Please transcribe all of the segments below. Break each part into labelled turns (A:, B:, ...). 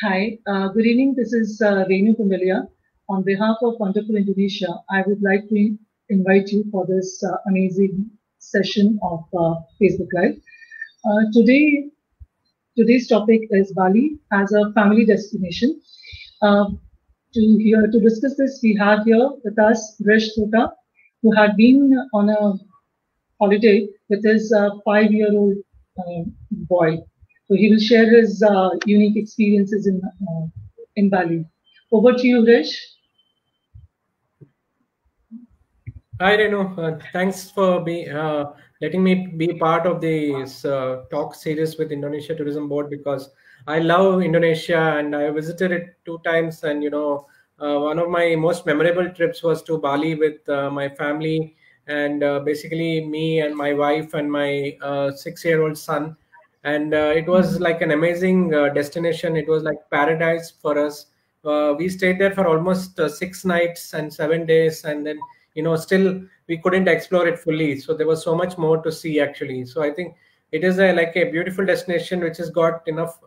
A: Hi, good evening. This is Renu Kundalia. On behalf of Wonderful Indonesia, I would like to invite you for this amazing session of Facebook Live. Today, today's topic is Bali as a family destination. Uh, to discuss this, we have here with us Rish Tota, who had been on a holiday with his 5-year-old boy. So he will share his unique experiences in Bali. Over to you, Rish.
B: Hi, Renu. Thanks for letting me be part of this talk series with Indonesia Tourism Board because I love Indonesia and I visited it 2 times. And one of my most memorable trips was to Bali with my family and basically me and my wife and my 6-year-old son. And it was like an amazing destination. It was like paradise for us. We stayed there for almost 6 nights and 7 days, and then still we couldn't explore it fully, so there was so much more to see actually. So I think it is like a beautiful destination which has got enough,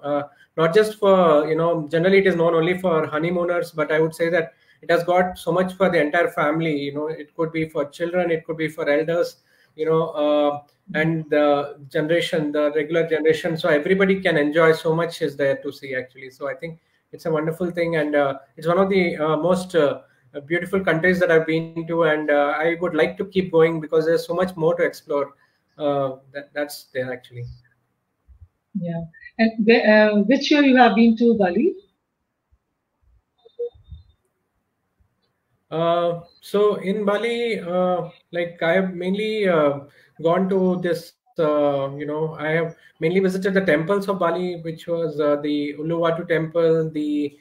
B: not just for generally it is known only for honeymooners, but I would say that it has got so much for the entire family. It could be for children, it could be for elders, and the regular generation, so everybody can enjoy. So much is there to see actually. So I think it's a wonderful thing, and it's one of the most beautiful countries that I've been to, and I would like to keep going because there's so much more to explore. That's there actually.
A: Yeah. And which year you have been to Bali?
B: So in Bali, like I have mainly gone to this. I have mainly visited the temples of Bali, which was the Uluwatu temple, the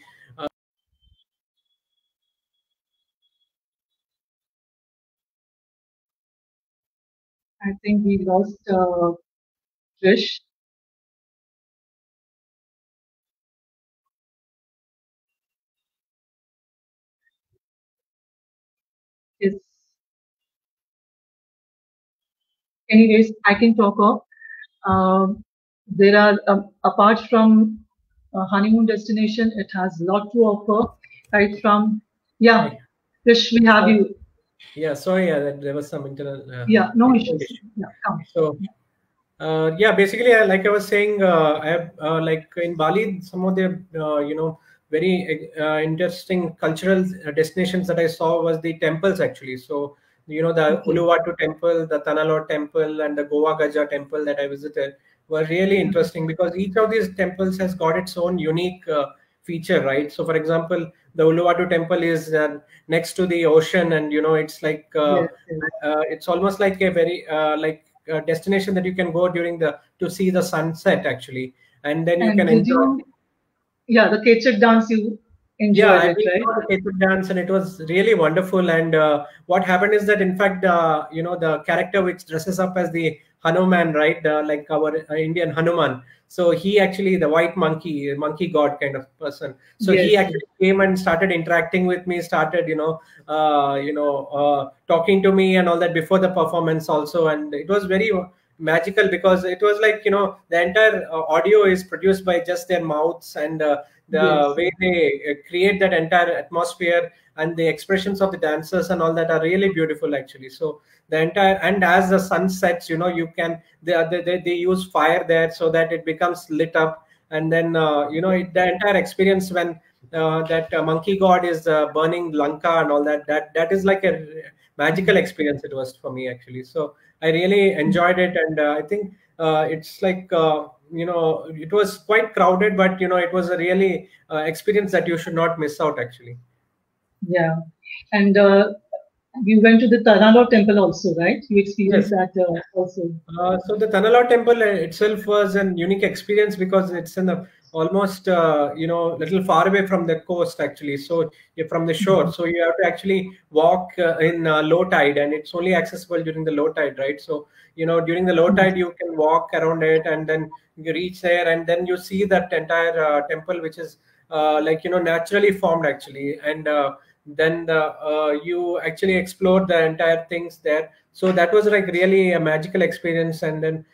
A: I think we lost Rish. Yes. Anyways, I can talk of. There are apart from honeymoon destination, it has a lot to offer. Right from yeah,
B: Hi.
A: Rish, we have you.
B: Yeah, sorry, there was some
A: Yeah, no
B: technical
A: issues.
B: issue.
A: Yeah, come.
B: So yeah, basically, like I was saying, I have like in Bali, some of the very interesting cultural destinations that I saw was the temples actually. So the
A: Okay.
B: Uluwatu temple, the Tanalot temple, and the Goa Gaja temple that I visited were really interesting because each of these temples has got its own unique feature, right? So, for example, the Uluwatu temple is next to the ocean, and it's like
A: Yes, yes.
B: it's almost like a very like destination that you can go during the to see the sunset actually, and then you
A: And
B: can
A: did
B: enjoy.
A: you, yeah, the Kechak dance, you
B: Yeah,
A: enjoyed
B: I
A: it,
B: really
A: right?
B: saw the Ketut dance, and it was really wonderful. And what happened is that, in fact, the character which dresses up as the Hanuman, right, like our Indian Hanuman. So he actually the white monkey god kind of person. So he
A: Yes, yes.
B: actually came and started interacting with me, started talking to me and all that before the performance also, and it was very magical because it was like the entire audio is produced by just their mouths, and the
A: Yes,
B: way they create that entire atmosphere and the expressions of the dancers and all that are really beautiful actually. So the entire, and as the sun sets, you can they use fire there so that it becomes lit up, and then the entire experience when that monkey god is burning Lanka and all that is like a magical experience it was for me actually. So I really enjoyed it, and I think it's like it was quite crowded, but it was a really experience that you should not miss out actually.
A: yeah. And you went to the Tanalo temple also, right? You experienced
B: Yes.
A: that also.
B: So the Tanala temple itself was an unique experience because it's in the almost little far away from the coast actually. So you're from the shore, so you have to actually walk in low tide, and it's only accessible during the low tide, right? So during the low tide you can walk around it, and then you reach there, and then you see that entire temple, which is like naturally formed actually, and then you actually explore the entire things there. So that was like really a magical experience, and then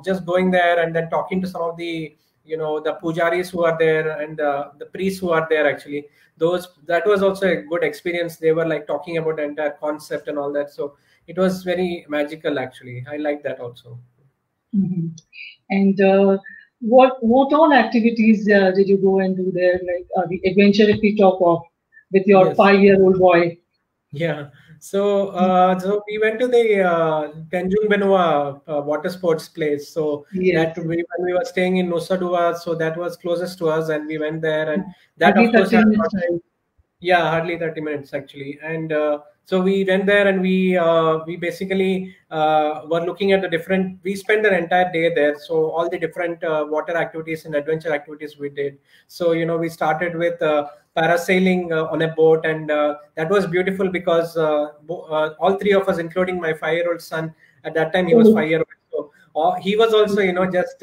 B: just going there and then talking to some of the the pujaris who are there and the priests who are there actually. That was also a good experience. They were like talking about the entire concept and all that. So it was very magical actually. I like that also.
A: Mhm. And what all activities did you go and do there? Like the adventure, if we talk of, with your
B: Yes.
A: 5-year-old boy.
B: Yeah. So we went to the Tanjung Benua water sports place. So
A: Yes.
B: that when we were staying in Nusa Dua, so that was closest to us, and we went there, and that
A: Hardly
B: of course
A: 30
B: had
A: minutes time.
B: yeah, hardly 30 minutes actually. And so we went there and we basically were looking at the different, we spent an entire day there. So all the different water activities and adventure activities we did. So, we started with parasailing on a boat, and that was beautiful because all three of us, including my 5-year-old son, at that time he was
A: Oh,
B: 5 years old. So he was also, just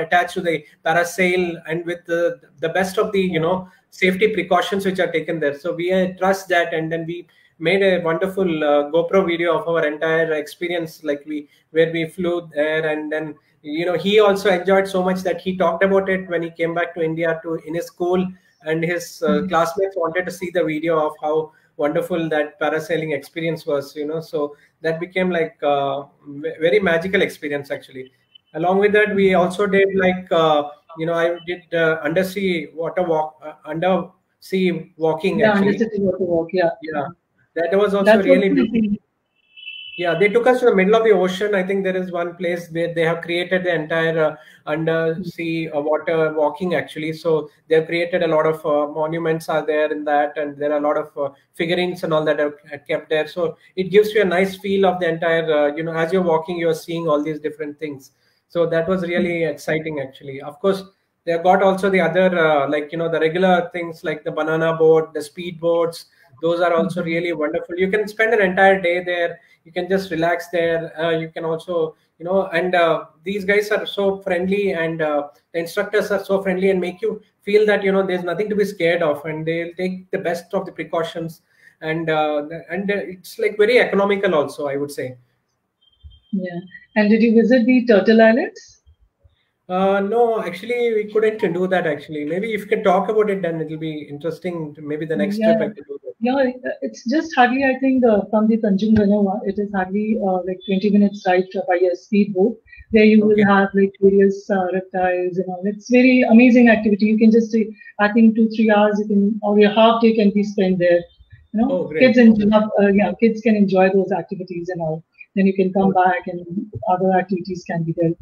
B: attached to the parasail, and with the best of the safety precautions which are taken there. So we trust that, and then we made a wonderful GoPro video of our entire experience, like where we flew there, and then he also enjoyed so much that he talked about it when he came back to India to in his school, and his classmates wanted to see the video of how wonderful that parasailing experience was. So that became like very magical experience actually. Along with that, we also did like I did undersea water walk, undersea walking
A: yeah,
B: actually.
A: undercity water walk. Yeah.
B: Yeah, that was also
A: That's also
B: really
A: the
B: beautiful.
A: thing.
B: Yeah, they took us to the middle of the ocean. I think there is one place where they have created the entire undersea water walking actually. So they've created a lot of monuments are there in that, and there are a lot of figurines and all that are kept there. So it gives you a nice feel of the entire, as you're walking, you're seeing all these different things. So that was really exciting actually. Of course, they have got also the other, like, the regular things like the banana boat, the speed boats. Those are also
A: Mhm.
B: really wonderful. You can spend an entire day there. You can just relax there. You can also, and these guys are so friendly, and the instructors are so friendly and make you feel that there's nothing to be scared of, and they'll take the best of the precautions, and it's like very economical also, I would say.
A: Yeah. And did you visit the Turtle Islands?
B: No, actually, we couldn't do that. Actually, maybe if you can talk about it, then it'll be interesting. Maybe the next trip
A: Yeah.
B: I could do that.
A: Yeah, it's just hardly, I think, from the Tanjung Ganova, it is hardly like 20 minutes ride by a speedboat. There you will
B: Okay.
A: have like various reptiles and all. It's very amazing activity. You can just, I think, 2-3 hours, you can, or a half day can be spent there.
B: Oh,
A: Kids
B: great.
A: enjoy, yeah, kids can enjoy those activities and all. Then you can come
B: Oh,
A: back and other activities can be there.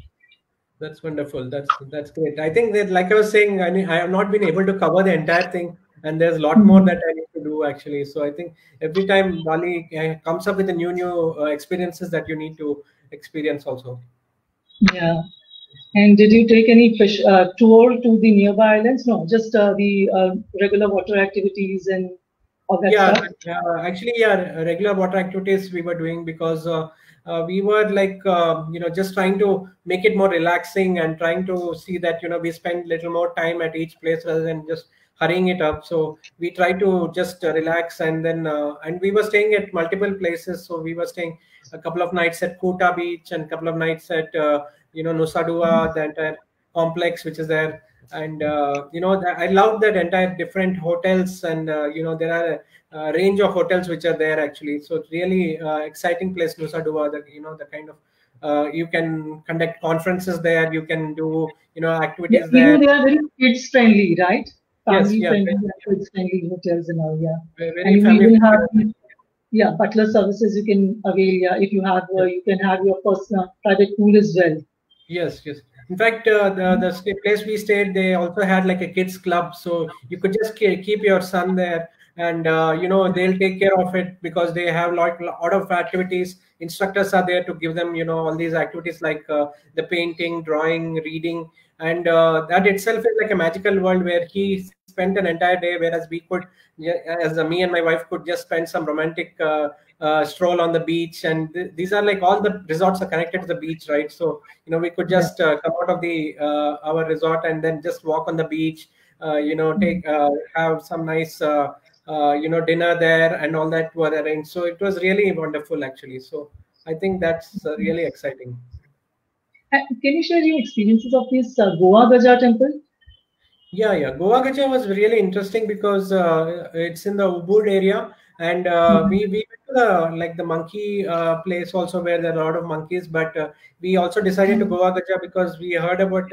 B: that's wonderful. That's great. I think that, like I was saying, I have not been able to cover the entire thing, and there's a lot more
A: Mhm.
B: that I need to do actually. So I think every time Bali comes up with the new experiences that you need to experience also.
A: Yeah. And did you take any fish tour to the nearby islands? No, just the regular water activities and all that
B: Yeah,
A: stuff.
B: actually, yeah, regular water activities we were doing because we were like, just trying to make it more relaxing and trying to see that, we spend little more time at each place rather than just hurrying it up. So we try to just relax, and then, and we were staying at multiple places. So we were staying a couple of nights at Kuta Beach and a couple of nights at, Nusa Dua, the entire complex which is there. And, I love that entire different hotels, and, there are range of hotels which are there actually. So it's really exciting place, Nusa Dua. The kind of you can conduct conferences there. You can do
A: Yeah,
B: activities there.
A: they are very kids friendly, right?
B: Yes,
A: Family
B: yeah,
A: friendly, and kids friendly hotels and all. Yeah,
B: very,
A: and
B: very
A: you
B: family
A: even have
B: friendly.
A: yeah butler services you can avail. Yeah, if you have you can have your personal private pool as well.
B: Yes, yes. In fact, the place we stayed, they also had like a kids club, so you could just keep your son there, and they'll take care of it because they have lot of activities. Instructors are there to give them all these activities like the painting, drawing, reading, and that itself is like a magical world where he spent an entire day, whereas we could, yeah, as me and my wife could just spend some romantic. Stroll on the beach, and these are like all the resorts are connected to the beach, right? So we could
A: Yeah.
B: just come out of the our resort and then just walk on the beach,
A: Mhm.
B: take have some nice dinner there, and all that were arranged. So it was really wonderful actually. So I think that's really exciting.
A: Can you share your experiences of this Goa Gaja temple?
B: Yeah. Goa Gacha was really interesting because it's in the Ubud area, and
A: Mhm.
B: we went to the like the monkey place also where there are a lot of monkeys. But we also decided to Goa Gacha because we heard about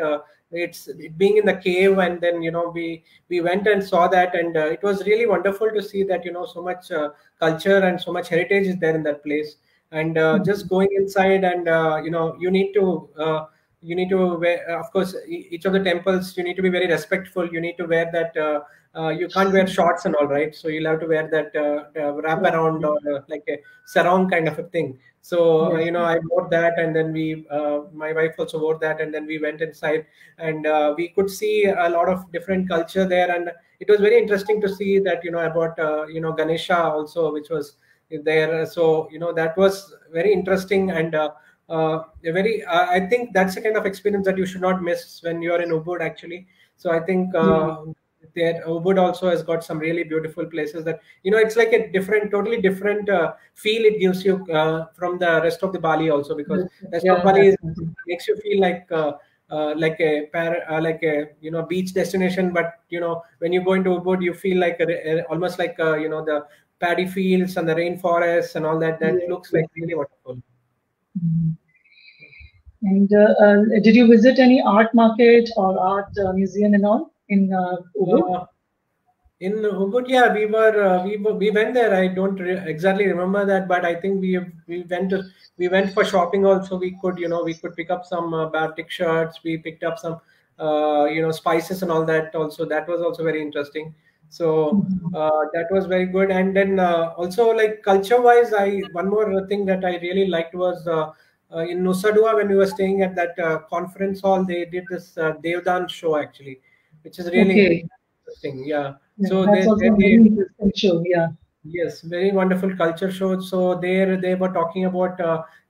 B: it being in the cave, and then we went and saw that, and it was really wonderful to see that so much culture and so much heritage is there in that place. And just going inside, and you need to wear, of course, each of the temples you need to be very respectful. You need to wear that you can't wear shorts and all, right? So you'll have to wear that wrap
A: Yeah,
B: around,
A: yeah,
B: or like a sarong kind of a thing. So
A: yes.
B: I wore that, and then we my wife also wore that, and then we went inside, and we could see a lot of different culture there. And it was very interesting to see that about Ganesha also, which was there. So that was very interesting. And I think that's the kind of experience that you should not miss when you're in Ubud, actually. So I think
A: Yeah.
B: there Ubud also has got some really beautiful places that it's like a different, totally different feel it gives you from the rest of the Bali also, because rest of
A: Yeah,
B: Bali
A: that's something.
B: makes you feel like a beach destination. But when you go into Ubud, you feel like almost like the paddy fields and the rainforests and all that. That
A: Yes,
B: looks like
A: yes,
B: really
A: yes.
B: wonderful.
A: Mhm. And did you visit any art market or art museum and all in Ubud?
B: Uh, in Ubud, yeah, we went there. I don't exactly remember that, but I think we went for shopping also. We could pick up some batik shirts. We picked up some spices and all that also. That was also very interesting. So
A: Mhm.
B: that was very good. And then also, like, culture wise, I one more thing that I really liked was in Nusa Dua, when we were staying at that conference hall. They did this Devdan show, actually, which is really
A: Okay.
B: interesting. Yeah.
A: Yeah,
B: So
A: that's also a very
B: they
A: interesting show. Yeah.
B: yes, very wonderful culture show. So there they were talking about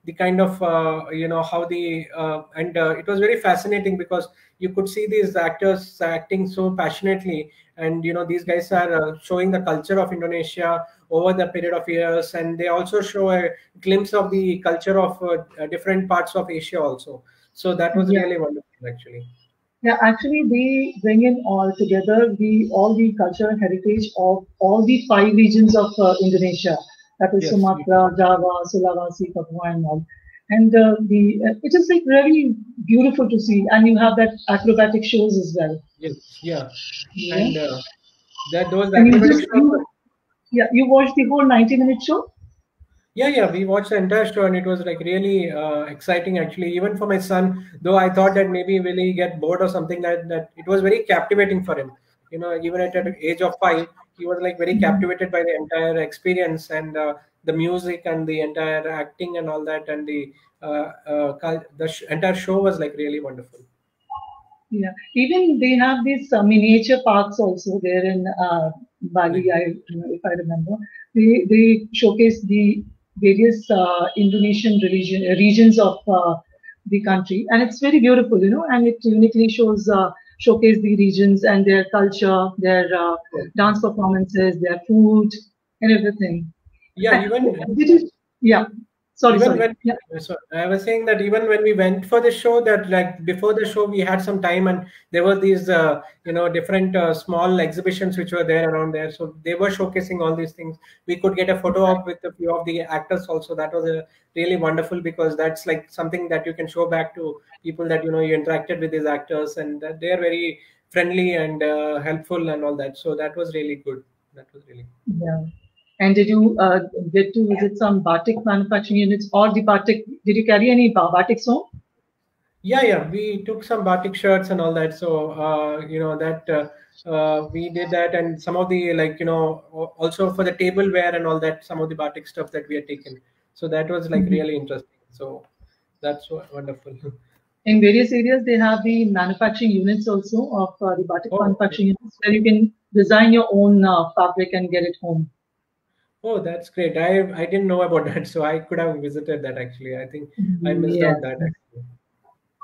B: the kind of how the and it was very fascinating because you could see these actors acting so passionately, and these guys are showing the culture of Indonesia over the period of years, and they also show a glimpse of the culture of different parts of Asia also. So that was
A: Yeah.
B: really wonderful, actually.
A: Yeah, actually, they bring in all together all the cultural heritage of all the five regions of Indonesia. That is
B: Yes.
A: Sumatra, Java, Sulawesi, Papua, and all. And the it is like very beautiful to see. And you have that acrobatic shows as well.
B: Yes. Yeah.
A: Yeah.
B: And that those
A: And
B: acrobatic shows.
A: you watched the whole 90-minute show.
B: Yeah. We watched the entire show, and it was like really exciting, actually. Even for my son, though I thought that maybe will he get bored or something, that it was very captivating for him. Even at the age of 5, he was like very
A: Mhm.
B: captivated by the entire experience, and the music and the entire acting and all that, and the entire show was like really wonderful.
A: Yeah, even they have these miniature parks also there in Bali. If I remember, they showcase the various Indonesian regions of the country, and it's very beautiful, and it uniquely showcase the regions and their culture, their dance performances, their food, and everything.
B: Yeah,
A: And,
B: even
A: did you? Yeah. Sorry,
B: even
A: sorry.
B: when
A: Yeah.
B: so I was saying that even when we went for the show, that like before the show we had some time, and there were these different small exhibitions which were there around there, so they were showcasing all these things. We could get a photo op with a few of the actors also. That was really wonderful, because that's like something that you can show back to people, that you interacted with these actors, and that they are very friendly and helpful and all that. So that was really good. That was really good.
A: Yeah. And did you get to visit some batik manufacturing units or the batik? Did you carry any batiks home?
B: Yeah. We took some batik shirts and all that. So that we did that, and some of the, like, also for the tableware and all that, some of the batik stuff that we had taken. So that was like
A: Mhm.
B: really interesting. So that's wonderful.
A: In various areas, they have the manufacturing units also of the batik
B: Oh,
A: manufacturing units where you can design your own fabric and get it home.
B: oh, that's great. I didn't know about that, so I could have visited that, actually. I think I missed
A: Yes.
B: out that, actually.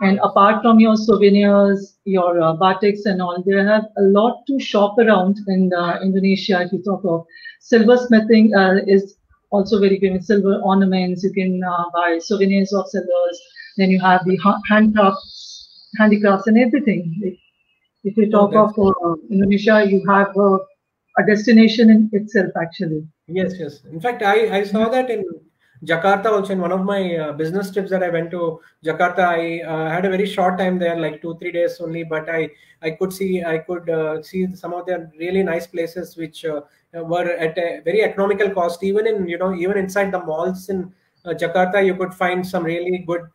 A: And
B: Yes.
A: apart from your souvenirs, your batiks and all, they have a lot to shop around in Indonesia. If you talk of silversmithing, is also very famous. Silver ornaments, you can buy souvenirs of silvers. Then you have the handicrafts and everything. If you
B: Oh,
A: talk
B: that's
A: of Indonesia, you have a destination in itself, actually.
B: yes, yes. In fact, I saw that in Jakarta also in one of my business trips that I went to Jakarta. I had a very short time there, like 2 3 days only, but I could see some of the really nice places which were at a very economical cost. Even in even inside the malls in Jakarta, you could find some really good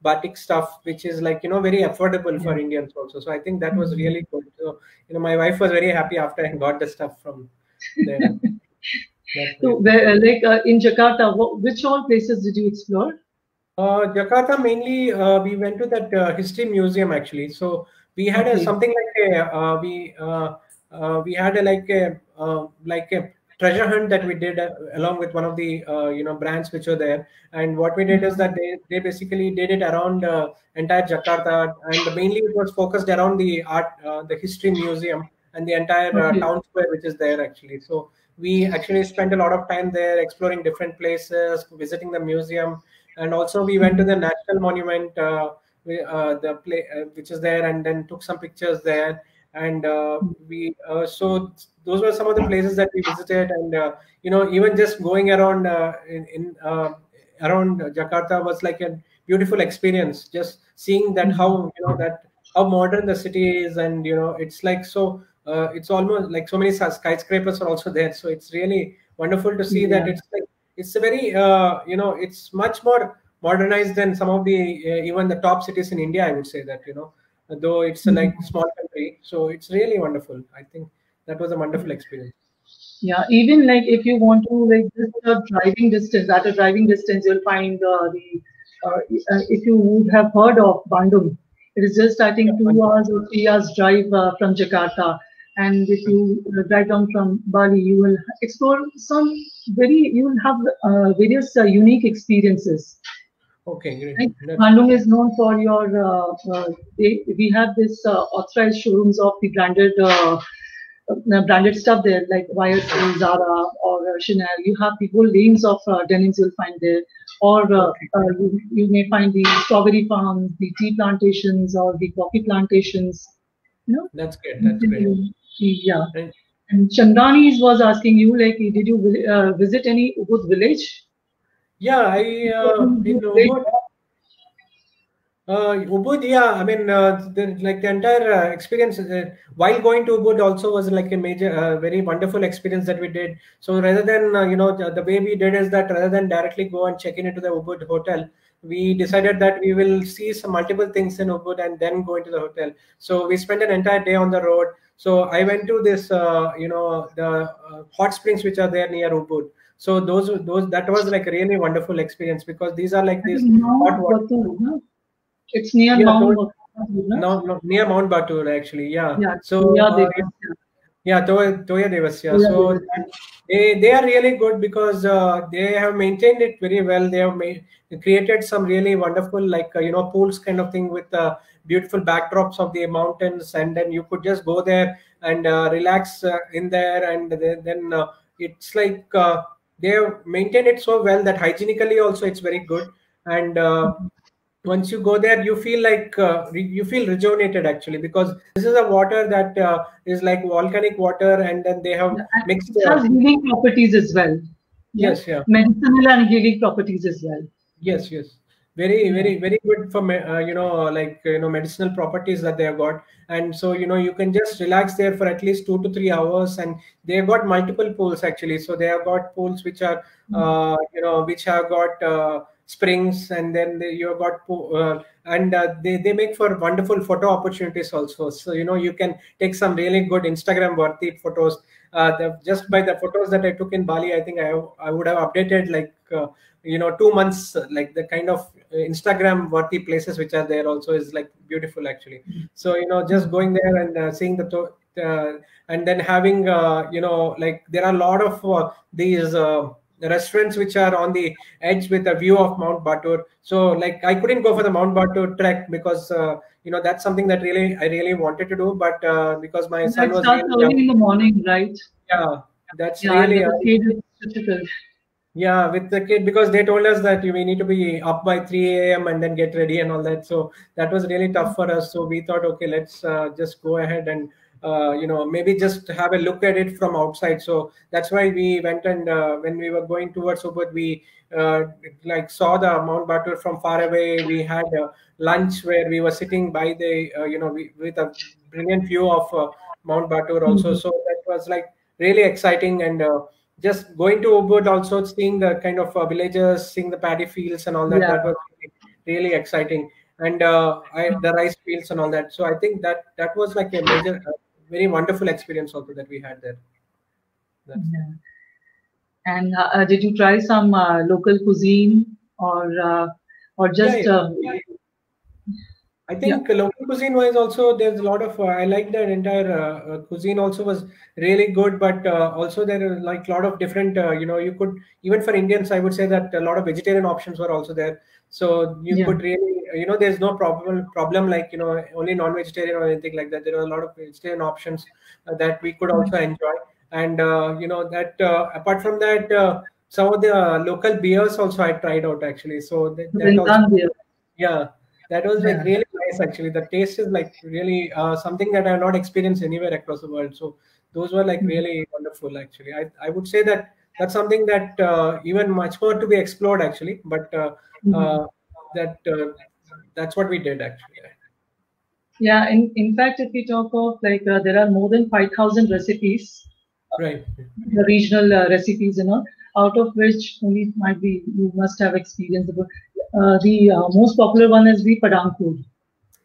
B: batik stuff, which is like very affordable
A: Yeah.
B: for Indians also. So I think that was
A: Mhm.
B: really good. So my wife was very happy after I got the stuff from there. That's
A: So,
B: great.
A: like in Jakarta, which all places did you explore?
B: Jakarta mainly, we went to that history museum actually. So we had
A: Okay.
B: something like we had like a treasure hunt that we did along with one of the brands which were there. And what we did is
A: Mhm.
B: that they basically did it around entire Jakarta, and mainly it was focused around the art, the history museum, and the entire
A: Okay.
B: town square which is there actually. So we actually spent a lot of time there exploring different places, visiting the museum, and also we went to the
A: Mhm.
B: national monument, the play which is there, and then took some pictures there. And we so those were some of the places that we visited. And even just going around in around Jakarta was like a beautiful experience, just seeing that
A: Mhm.
B: how that how modern the city is. And it's like so it's almost like so many skyscrapers are also there, so it's really wonderful to see that
A: Yeah.
B: it's a very it's much more modernized than some of the even the top cities in India, I would say that though it's a like
A: Mhm.
B: small country, so it's really wonderful. I think that was a wonderful experience.
A: Yeah, even like if you want to like just a driving distance, at a driving distance, you'll find if you would have heard of Bandung, it is just I
B: Yeah,
A: think 2 hours or 3 hours drive from Jakarta. And if you drive down from Bali, you will explore you will have various unique experiences.
B: okay, great.
A: Like
B: That's
A: Bandung is known for we have this authorized showrooms of the branded stuff there, like YSL, Zara, or Chanel. You have the whole range of denims you'll find there, or
B: okay.
A: you may find the strawberry farms, the tea plantations, or the coffee plantations. You know,
B: That's great. That's great.
A: anything yeah.
B: And
A: And Chandani was asking you, like, did you visit any Ubud village?
B: yeah, I in
A: Ubud village.
B: Ubud. Ubud, yeah, I mean, like the entire experience while going to Ubud also was like a major, very wonderful experience that we did. So rather than, the way we did is that rather than directly go and check in into the Ubud hotel, we decided that we will see some multiple things in Ubud and then go into the hotel. So we spent an entire day on the road. So I went to this, the hot springs which are there near Ubud. So those that was like a really wonderful experience because these are like
A: I
B: these
A: think
B: hot
A: Mount
B: water.
A: Batu, no? It's near
B: Yeah,
A: Mount Batu, no?
B: no, no, near Mount Batur actually. Yeah.
A: Yeah,
B: So
A: yeah, they
B: yeah, Toya Devasya.
A: yeah,
B: So they are really good because they have maintained it very well. They have created some really wonderful like pools kind of thing with beautiful backdrops of the mountains, and then you could just go there and relax in there, and then it's like they have maintained it so well that hygienically also it's very good. And once you go there you feel like you feel rejuvenated actually, because this is a water that is like volcanic water, and then they have
A: Yeah, and
B: mixed
A: it has healing properties as well. Yeah,
B: yes, yeah.
A: medicinal and healing properties as well.
B: Yes, yes. Very,
A: Yeah.
B: very, very good for like medicinal properties that they have got. And so you can just relax there for at least 2 to 3 hours, and they have got multiple pools actually. So they have got pools which are which have got springs, and then you have got and they make for wonderful photo opportunities also. So you can take some really good Instagram worthy photos. Just by the photos that I took in Bali, I think I would have updated like 2 months, like the kind of Instagram worthy places which are there also is like beautiful actually. So just going there and seeing and then having like there are a lot of these restaurants which are on the edge with a view of Mount Batur. So like I couldn't go for the Mount Batur trek because that's something that I really wanted to do, but because my
A: Yeah,
B: son
A: it
B: was
A: starts
B: really young.
A: early in the morning, right?
B: Yeah, that's
A: Yeah, and
B: really
A: the shade is difficult.
B: Yeah, with the kid, because they told us that we need to be up by 3 a.m. and then get ready and all that. So that was really tough for us. So we thought, okay, let's just go ahead and maybe just have a look at it from outside. So that's why we went, and when we were going towards Ubud, we like saw the Mount Batur from far away. We had lunch where we were sitting by the with a brilliant view of Mount Batur also.
A: Mhm.
B: So that was like really exciting, and just going to Ubud, also seeing the kind of villages, seeing the paddy fields and all that.
A: Yeah.
B: That was really exciting, and the rice fields and all that. So I think that was like a major, very wonderful experience also that we had there. That's
A: Yeah. And did you try some local cuisine or
B: yeah,
A: just
B: yeah. I
A: yeah.
B: think local cuisine wise also there's a lot of I like that entire cuisine also was really good, but also there are like a lot of different you could, even for Indians I would say that a lot of vegetarian options were also there. So you
A: Yeah.
B: could really there's no problem like only non-vegetarian or anything like that. There are a lot of vegetarian options that we could also enjoy, and that apart from that some of the local beers also I tried out actually. So that also,
A: Vrindan there.
B: yeah, that was like
A: Yeah.
B: really nice actually. The taste is like really something that I have not experienced anywhere across the world. So those were like
A: Mhm.
B: really wonderful actually. I would say that that's something that even much more to be explored actually. But
A: Mhm.
B: uh, that that's what we did actually.
A: Yeah. In fact, if we talk of like there are more than 5,000 recipes,
B: Right.
A: the regional recipes, out of which only might be you must have experience about. The most popular one is the Padankur.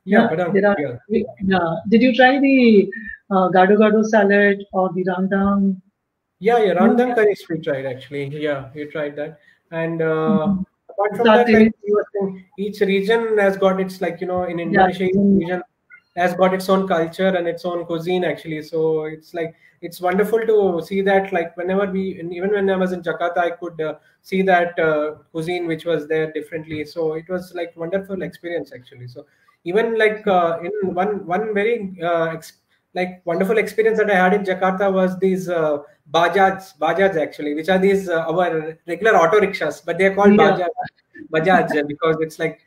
B: Yeah,
A: Yeah,
B: Padang.
A: there are.
B: Yeah.
A: Yeah. Did you try the gado gado salad or the randang?
B: Yeah, yeah,
A: Yeah.
B: Ramdhan curries we tried actually. Yeah, we tried that. And
A: Mhm.
B: apart from that, like
A: Satay.
B: you were saying, each region has got its like in
A: Yeah.
B: Indonesia, each region has got its own culture and its own cuisine actually. So it's like it's wonderful to see that like whenever we, and even when I was in Jakarta, I could see that cuisine which was there differently. So it was like wonderful experience actually. So even like in one very like wonderful experience that I had in Jakarta was these Bajaj actually, which are these our regular auto rickshaws, but they're called
A: Yeah.
B: Bajaj because it's like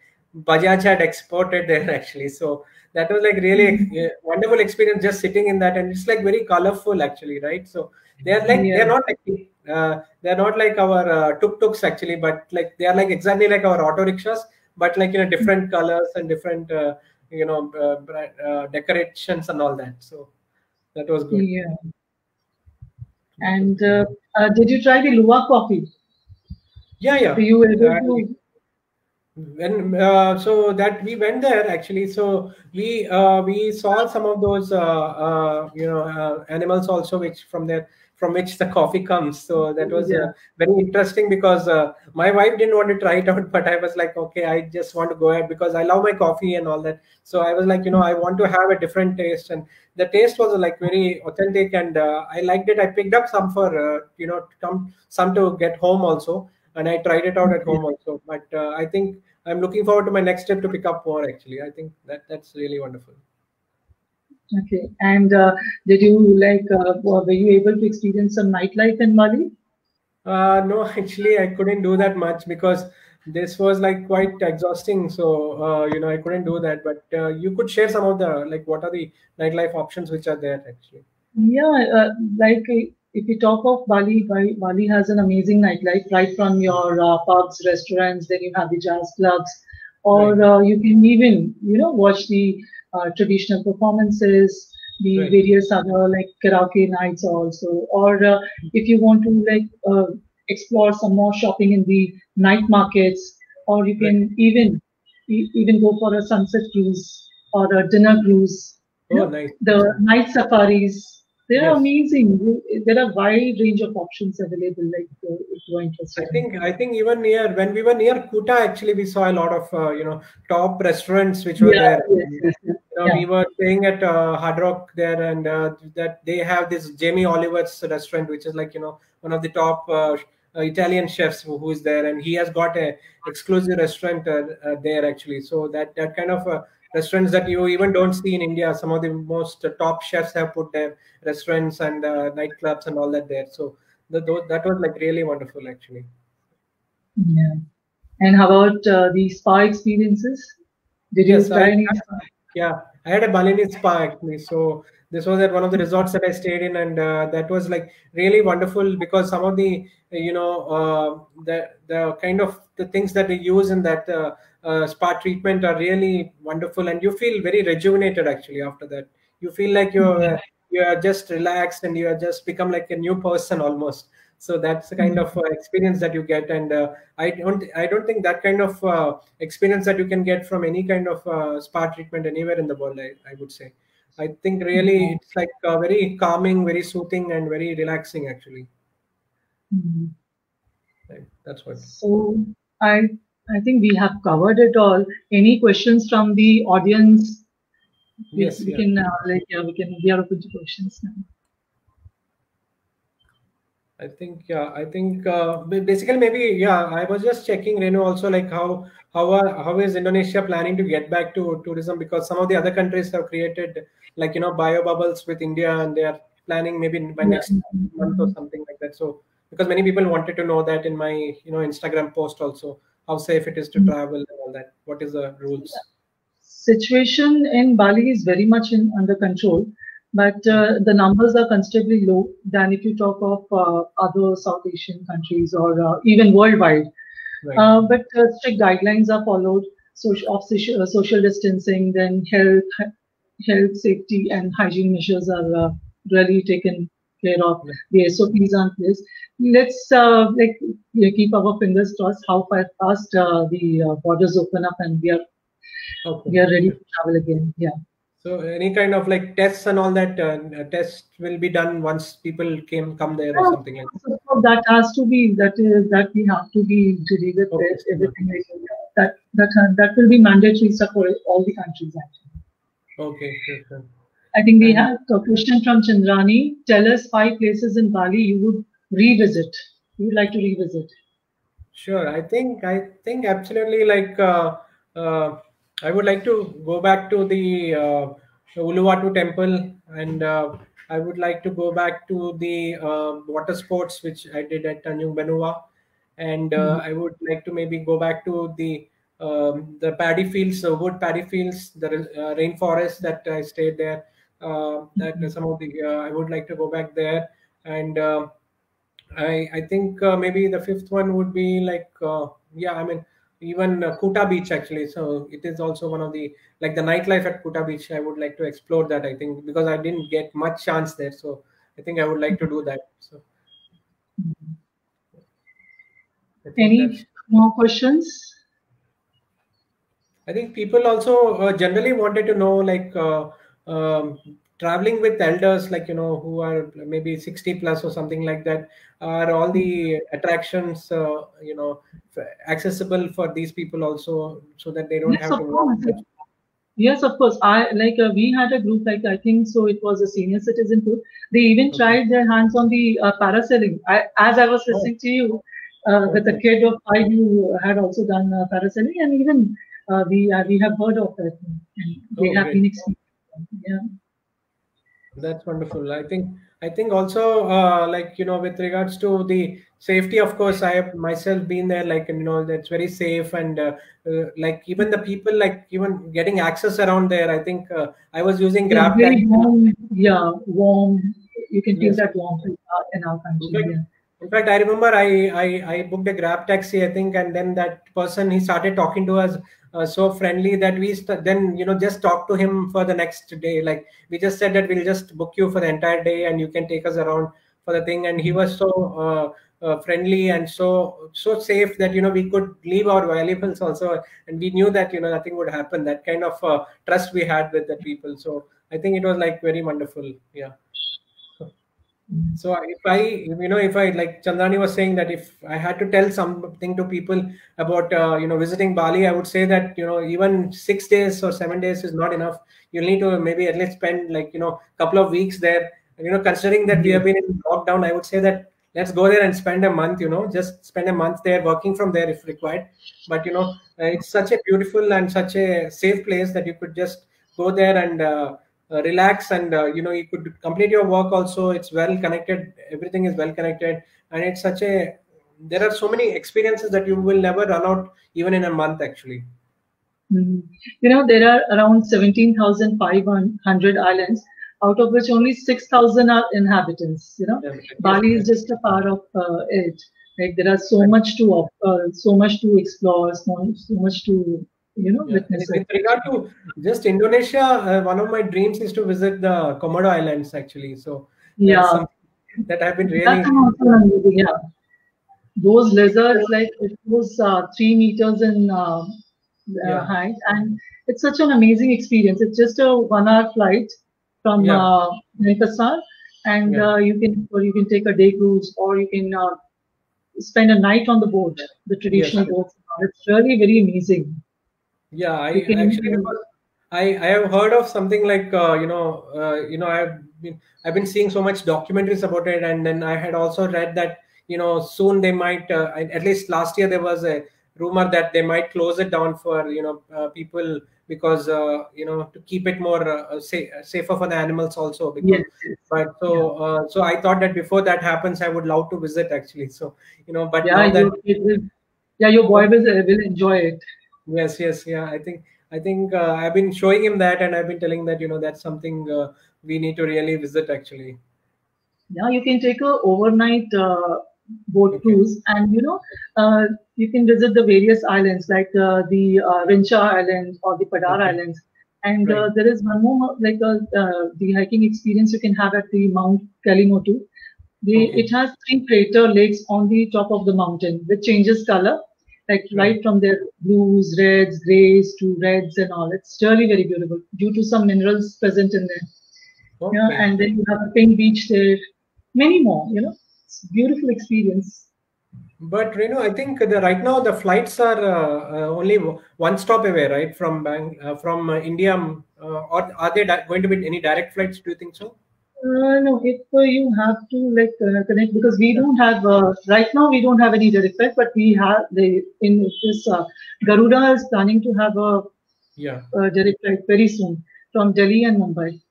B: Bajaj had exported there actually. So that was like really wonderful experience just sitting in that, and it's like very colorful actually, right? So
A: Yeah.
B: they're not like our tuk-tuks actually, but like they are like exactly like our auto rickshaws, but like different colors and different decorations and all that. So that was good.
A: Yeah.
B: That was
A: And
B: good.
A: did you try the Luwak coffee?
B: Yeah,
A: Were
B: yeah.
A: you able
B: Uh,
A: to?
B: when so that we went there actually, so we saw some of those animals also, which from which the coffee comes. So that was
A: Yeah.
B: very interesting because my wife didn't want to try it out, but I was like, okay, I just want to go ahead because I love my coffee and all that. So I was like, I want to have a different taste, and the taste was like very authentic, and I liked it. I picked up some for some to get home also, and I tried it out at home also. But I think I'm looking forward to my next step to pick up more. Actually, I think that's really wonderful.
A: Okay. And did you like? Were you able to experience some nightlife in Bali?
B: No, actually, I couldn't do that much because this was like quite exhausting. So I couldn't do that. But you could share some of the like what are the nightlife options which are there actually.
A: Yeah, like if you talk of Bali, Bali has an amazing nightlife, right from your pubs, restaurants, then you have the jazz clubs,
B: Right,
A: or you can even, watch the traditional performances, the
B: right,
A: various other like karaoke nights also, or if you want to like explore some more shopping in the night markets, or you
B: right.
A: can even go for a sunset cruise or a dinner cruise.
B: Oh, nice, nice,
A: The
B: nice.
A: night safaris, they are
B: Yes.
A: amazing. There are wide range of options available. Like if you are
B: I
A: interested in.
B: think I think even near when we were near Kuta, actually, we saw a lot of top restaurants which were
A: Yeah,
B: there.
A: yes, yes, yes. Yeah,
B: We were staying at Hard Rock there, and that they have this Jamie Oliver's restaurant, which is like one of the top Italian chefs who is there, and he has got a exclusive restaurant there actually. So that kind of restaurants that you even don't see in India. Some of the most top chefs have put their restaurants and nightclubs and all that there. So that was like really wonderful actually.
A: Yeah. And how about the spa experiences? Did you
B: Yes,
A: try any spa?
B: yeah, I had a Balinese spa actually. So this was at one of the resorts that I stayed in, and that was like really wonderful because some of the the kind of the things that they use in that spa treatment are really wonderful, and you feel very rejuvenated actually after that. You feel like you are just relaxed and you are just become like a new person almost. So that's the kind of experience that you get, and I don't think that kind of experience that you can get from any kind of spa treatment anywhere in the world. I would say, I think really
A: Yeah.
B: it's like very calming, very soothing, and very relaxing actually.
A: Mhm.
B: Right? That's what.
A: So I I think we have covered it all. Any questions from the audience?
B: Yes,
A: We
B: yeah.
A: can we are open to questions now.
B: I think basically maybe yeah. I was just checking, Renu, also like how is Indonesia planning to get back to tourism, because some of the other countries have created like bio bubbles with India, and they are planning maybe by
A: Yeah.
B: next month or something like that. So because many people wanted to know that in my Instagram post also, how safe it is to
A: Mhm.
B: travel and all that. What is the rules?
A: Situation in Bali is very much under control, but
B: Mm.
A: the numbers are considerably low than if you talk of other South Asian countries or even worldwide.
B: Right.
A: But strict guidelines are followed social distancing, then health, safety, and hygiene measures are really taken care of.
B: Yeah.
A: The SOPs are in place. Let's keep our fingers crossed how fast the borders open up and
B: Okay.
A: we are ready
B: Sure.
A: to travel again. Yeah.
B: So any kind of like tests and all that tests will be done once people come there or something like that.
A: So that has to be that we have to be ready with
B: Okay. So,
A: everything like that will be mandatory stuff for all the countries actually.
B: okay. Sure. Sure.
A: I think we
B: And
A: have a question from Chandrani. Tell us 5 places in Bali you would revisit. You would like to revisit.
B: sure. I think absolutely like uh, I would like to go back to the Uluwatu temple, and I would like to go back to the water sports which I did at Tanjung Benua, and
A: Mhm.
B: I would like to maybe go back to the paddy fields, wood paddy fields, the rainforest that I stayed there. That some of the I would like to go back there, and I think maybe the fifth one would be like yeah, I mean even Kuta Beach actually. So it is also one of the like the nightlife at Kuta Beach. I would like to explore that. I think because I didn't get much chance there, so I think I would like to do that. So I think
A: Any
B: that's.
A: more questions?
B: I think people also generally wanted to know like traveling with elders, like who are maybe 60 plus or something like that. Are all the attractions accessible for these people also, so that they don't
A: Yes,
B: have
A: of
B: to walk
A: course.
B: much?
A: Yes, of course. We had a group like I think so. It was a senior citizen group. They even
B: Okay.
A: tried their hands on the parasailing. As I was
B: Oh,
A: listening to you, with a
B: okay.
A: kid of 5, you had also done parasailing, and even we have heard of it. And they
B: Oh,
A: have
B: great.
A: been experienced. Yeah.
B: That's wonderful. I think also like with regards to the safety, of course, I have myself been there. Like that's very safe, and like even the people, like even getting access around there. I think I was using
A: It's
B: Grab
A: very
B: taxi.
A: warm. Yeah, warm. You can feel
B: Yes.
A: that warmth in our
B: In
A: country.
B: fact,
A: Yeah.
B: in fact, I remember I booked a Grab taxi, I think, and then that person he started talking to us so friendly that then just talked to him for the next day. Like we just said that we'll just book you for the entire day and you can take us around for the thing. And he was so friendly and so safe that we could leave our valuables also, and we knew that nothing would happen. That kind of trust we had with the people. So I think it was like very wonderful. Yeah. So if I like Chandani was saying that if I had to tell something to people about visiting Bali, I would say that even 6 days or 7 days is not enough. You'll need to maybe at least spend like couple of weeks there. Considering that we
A: Yes.
B: have been in lockdown, I would say that let's go there and spend a month. Just spend a month there, working from there if required. But it's such a beautiful and such a safe place that you could just go there and relax, and you could complete your work also. It's well connected, everything is well connected, and it's such a there are so many experiences that you will never run out even in a month actually.
A: Mhm. There are around 17,500 islands, out of which only 6,000 are inhabitants.
B: Yeah, yes,
A: Bali is
B: yes.
A: just a part of it. Like there are so much to offer, so much to explore, so much to
B: Yeah.
A: witness
B: With
A: it.
B: regard to just Indonesia, one of my dreams is to visit the Komodo Islands actually. So that's
A: Yeah,
B: something that I've been
A: that's
B: really,
A: also amazing. Yeah, those lizards, like it was 3 meters in
B: yeah,
A: height, and it's such an amazing experience. It's just a 1 hour flight from
B: yeah,
A: Denpasar, and
B: yeah,
A: you can take a day cruise, or you can spend a night on the boat, the
B: yes,
A: traditional
B: yes.
A: boats. It's really very amazing.
B: Yeah,
A: You
B: I
A: can,
B: actually because I have heard of something like I've been seeing so much documentaries about it, and then I had also read that soon they might at least last year there was a rumor that they might close it down for people because to keep it more safer for the animals also because
A: yes, yes,
B: but
A: yeah,
B: so I thought that before that happens I would love to visit actually so but
A: yeah.
B: now that
A: Your boy
B: but
A: will enjoy it.
B: yes, yes, yeah. I think I've been showing him that, and I've been telling that that's something we need to really visit actually.
A: Yeah, you can take a overnight boat
B: Okay,
A: cruise, and you can visit the various islands like the Rincha Island or the Padar
B: okay,
A: Islands. And
B: right.
A: there is one more like the hiking experience you can have at the Mount Kalimotu.
B: Okay,
A: It has three crater lakes on the top of the mountain, which changes color, like
B: right.
A: right from their blues, reds, grays to reds and all. It's really very beautiful due to some minerals present in there.
B: Okay.
A: And then you have a pink beach there, many more. It's a beautiful experience.
B: But I think right now the flights are only one stop away, right, from from India, or are there going to be any direct flights? Do you think so?
A: No, if you have to like connect, because we
B: Yeah.
A: don't have right now, we don't have any direct flight, but we have the in this Garuda is planning to have
B: Yeah.
A: a direct flight very soon from Delhi and Mumbai.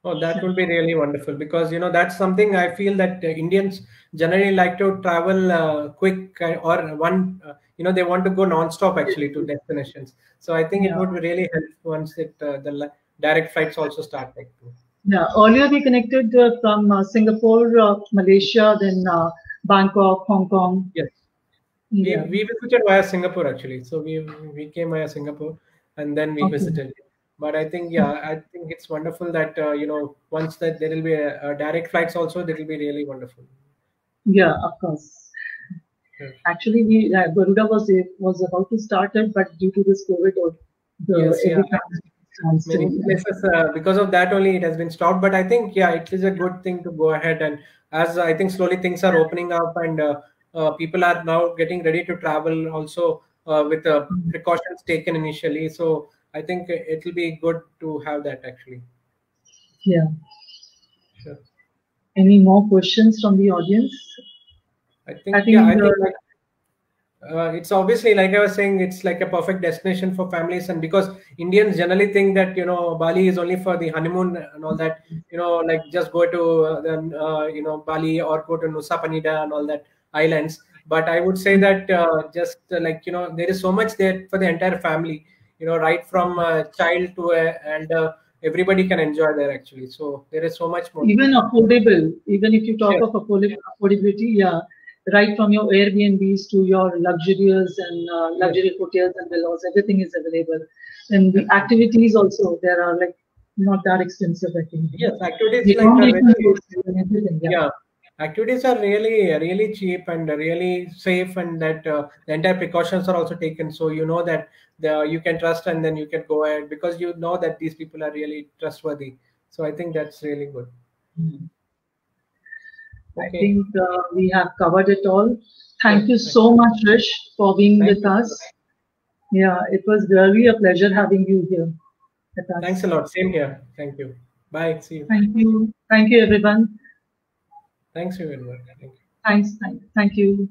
B: Oh, that
A: Yeah.
B: would be really wonderful because that's something I feel that Indians generally like to travel quick or one they want to go non-stop actually to destinations. So I think it
A: Yeah.
B: would really help once direct flights also start like to.
A: Yeah. Earlier we connected from Singapore, Malaysia, then Bangkok, Hong Kong,
B: Yes, we
A: India.
B: we visited via Singapore actually. So we came via Singapore and then we
A: Okay.
B: visited. But I think it's wonderful that once that there will be a direct flights also, that will be really wonderful.
A: Yeah, of course.
B: Yes.
A: Actually, Garuda was about to start it, but due to this COVID, the
B: Yes, yeah.
A: everything stands still.
B: Many
A: Yeah.
B: places because of that only it has been stopped. But I think it is a good thing to go ahead and as I think slowly things are opening up and people are now getting ready to travel also with precautions taken initially. So I think it will be good to have that actually.
A: Yeah.
B: Sure.
A: Any more questions from the audience?
B: I
A: I
B: think
A: think
B: it's obviously like I was saying, it's like a perfect destination for families, and because Indians generally think that Bali is only for the honeymoon and all that, like just go to Bali or go to Nusa Penida and all that islands. But I would say that just like there is so much there for the entire family, right from child to and everybody can enjoy there actually. So there is so much more.
A: even affordable, even if you talk
B: Yes,
A: of affordability, yeah, right from your Airbnbs to your luxurious and
B: yes,
A: luxury hotels and villas, everything is available. And the
B: absolutely.
A: activities also, there are like not that expensive, I think.
B: Yes, activities
A: The
B: like
A: accommodation
B: very.
A: is also and everything, yeah.
B: Yeah, activities are really cheap and really safe, and that the entire precautions are also taken. So you know that you can trust, and then you can go ahead because you know that these people are really trustworthy. So I think that's really good.
A: Mm. I
B: Okay.
A: think we have covered it all.
B: Yes.
A: Thank you so much, Rish, for being
B: Thank
A: with
B: you.
A: us. Yeah, it was really a pleasure having you here with
B: Thanks
A: us.
B: a lot. Same here. Thank you. Bye. See you.
A: Thank you. Thank you, everyone.
B: Thanks, everyone. Thank you.
A: Thanks. Thank you.